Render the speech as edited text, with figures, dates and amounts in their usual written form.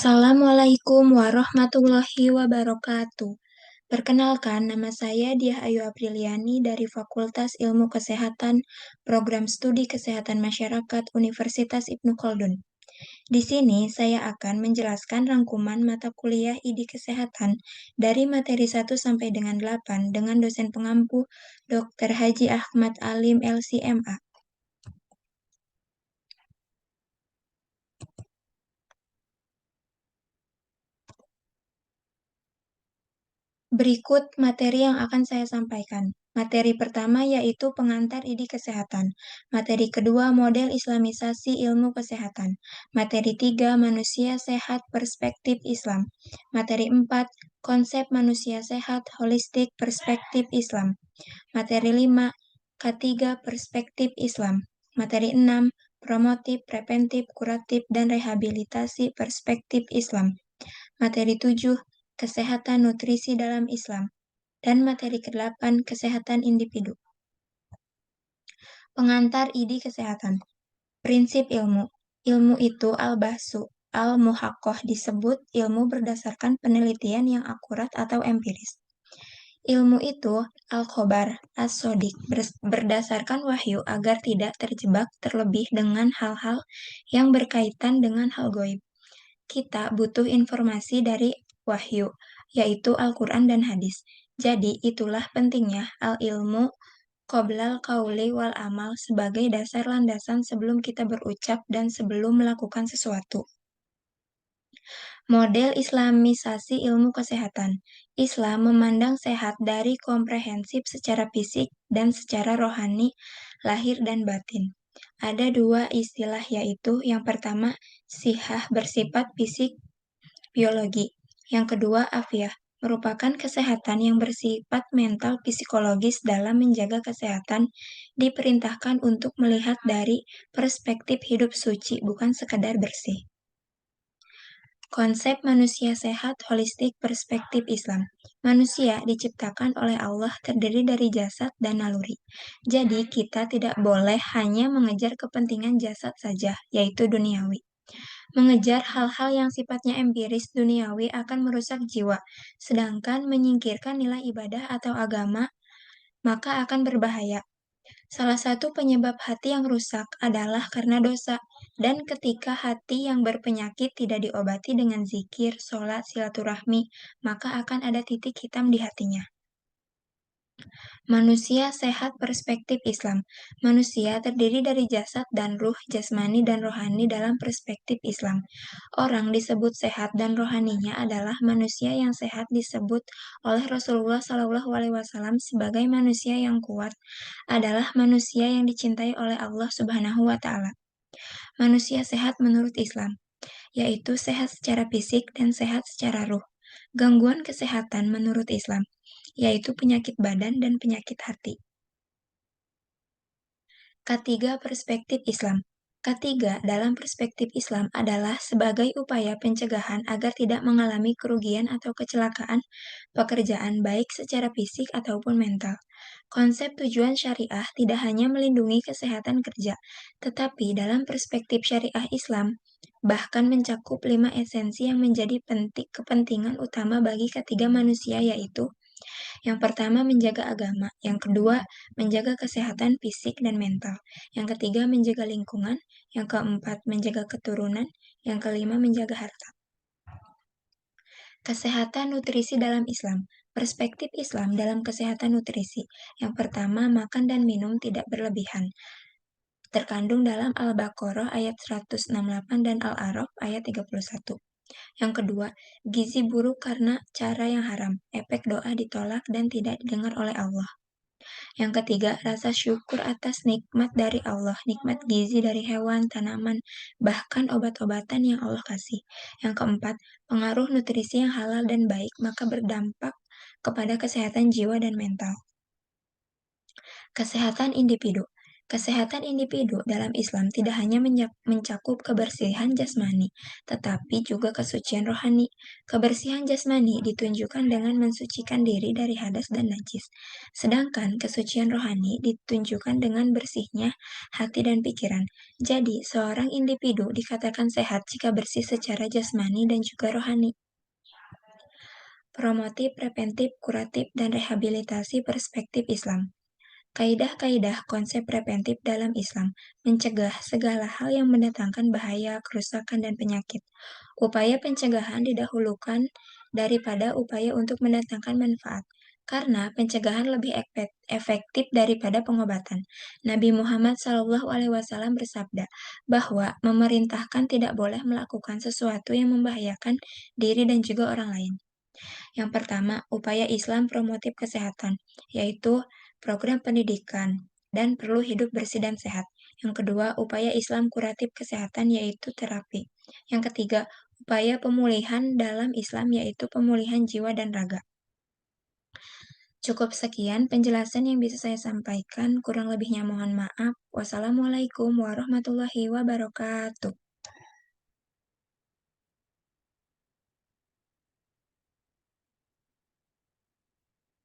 Assalamualaikum warahmatullahi wabarakatuh. Perkenalkan, nama saya Diah Ayu Apriliani dari Fakultas Ilmu Kesehatan, Program Studi Kesehatan Masyarakat Universitas Ibnu Khaldun. Di sini saya akan menjelaskan rangkuman mata kuliah ID Kesehatan dari materi 1 sampai dengan 8 dengan dosen pengampu Dr. Haji Ahmad Alim LCMA. Berikut materi yang akan saya sampaikan. Materi pertama yaitu pengantar ID Kesehatan. Materi kedua model Islamisasi ilmu kesehatan. Materi tiga manusia sehat perspektif Islam. Materi empat konsep manusia sehat holistik perspektif Islam. Materi lima K3 perspektif Islam. Materi enam promotif, preventif, kuratif, dan rehabilitasi perspektif Islam. Materi 7, kesehatan nutrisi dalam Islam. Dan materi ke-8, kesehatan individu. Pengantar ID kesehatan. Prinsip ilmu. Ilmu itu al-bahsu, al-muhaqqoh disebut ilmu berdasarkan penelitian yang akurat atau empiris. Ilmu itu al-khobar, as-sodik, berdasarkan wahyu agar tidak terjebak terlebih dengan hal-hal yang berkaitan dengan hal gaib. Kita butuh informasi dari wahyu, yaitu Al-Quran dan hadis. Jadi, itulah pentingnya al-ilmu qoblal qauli wal amal sebagai dasar landasan sebelum kita berucap dan sebelum melakukan sesuatu. Model Islamisasi ilmu kesehatan. Islam memandang sehat dari komprehensif secara fisik dan secara rohani, lahir dan batin. Ada dua istilah yaitu yang pertama sihah bersifat fisik biologi. Yang kedua, afiah, merupakan kesehatan yang bersifat mental psikologis. Dalam menjaga kesehatan, diperintahkan untuk melihat dari perspektif hidup suci, bukan sekadar bersih. Konsep manusia sehat holistik perspektif Islam. Manusia diciptakan oleh Allah terdiri dari jasad dan naluri. Jadi, kita tidak boleh hanya mengejar kepentingan jasad saja, yaitu duniawi. Mengejar hal-hal yang sifatnya empiris duniawi akan merusak jiwa, sedangkan menyingkirkan nilai ibadah atau agama maka akan berbahaya. Salah satu penyebab hati yang rusak adalah karena dosa, dan ketika hati yang berpenyakit tidak diobati dengan zikir, sholat, silaturahmi, maka akan ada titik hitam di hatinya. Manusia sehat perspektif Islam. Manusia terdiri dari jasad dan ruh, jasmani dan rohani dalam perspektif Islam. Orang disebut sehat dan rohaninya adalah manusia yang sehat disebut oleh Rasulullah SAW sebagai manusia yang kuat adalah manusia yang dicintai oleh Allah Subhanahu wa Ta'ala. Manusia sehat menurut Islam, yaitu sehat secara fisik dan sehat secara ruh. Gangguan kesehatan menurut Islam, yaitu penyakit badan dan penyakit hati. Ketiga perspektif Islam. Ketiga dalam perspektif Islam adalah sebagai upaya pencegahan agar tidak mengalami kerugian atau kecelakaan pekerjaan baik secara fisik ataupun mental. Konsep tujuan syariah tidak hanya melindungi kesehatan kerja, tetapi dalam perspektif syariah Islam, bahkan mencakup 5 esensi yang menjadi kepentingan utama bagi ketiga manusia yaitu yang pertama, menjaga agama. Yang kedua, menjaga kesehatan fisik dan mental. Yang ketiga, menjaga lingkungan. Yang keempat, menjaga keturunan. Yang kelima, menjaga harta. Kesehatan nutrisi dalam Islam. Perspektif Islam dalam kesehatan nutrisi. Yang pertama, makan dan minum tidak berlebihan. Terkandung dalam Al-Baqarah ayat 168 dan Al-A'raf ayat 31. Yang kedua, gizi buruk karena cara yang haram, efek doa ditolak dan tidak didengar oleh Allah. Yang ketiga, rasa syukur atas nikmat dari Allah, nikmat gizi dari hewan, tanaman, bahkan obat-obatan yang Allah kasih. Yang keempat, pengaruh nutrisi yang halal dan baik maka berdampak kepada kesehatan jiwa dan mental. Kesehatan individu. Kesehatan individu dalam Islam tidak hanya mencakup kebersihan jasmani, tetapi juga kesucian rohani. Kebersihan jasmani ditunjukkan dengan mensucikan diri dari hadas dan najis, sedangkan kesucian rohani ditunjukkan dengan bersihnya hati dan pikiran. Jadi, seorang individu dikatakan sehat jika bersih secara jasmani dan juga rohani. Promotif, preventif, kuratif, dan rehabilitasi perspektif Islam. Kaidah-kaidah konsep preventif dalam Islam mencegah segala hal yang mendatangkan bahaya, kerusakan, dan penyakit. Upaya pencegahan didahulukan daripada upaya untuk mendatangkan manfaat, karena pencegahan lebih efektif daripada pengobatan. Nabi Muhammad SAW bersabda bahwa memerintahkan tidak boleh melakukan sesuatu yang membahayakan diri dan juga orang lain. Yang pertama, upaya Islam promotif kesehatan, yaitu program pendidikan dan perlu hidup bersih dan sehat. Yang kedua, upaya Islam kuratif kesehatan, yaitu terapi. Yang ketiga, upaya pemulihan dalam Islam, yaitu pemulihan jiwa dan raga. Cukup sekian penjelasan yang bisa saya sampaikan, kurang lebihnya mohon maaf. Wassalamualaikum warahmatullahi wabarakatuh.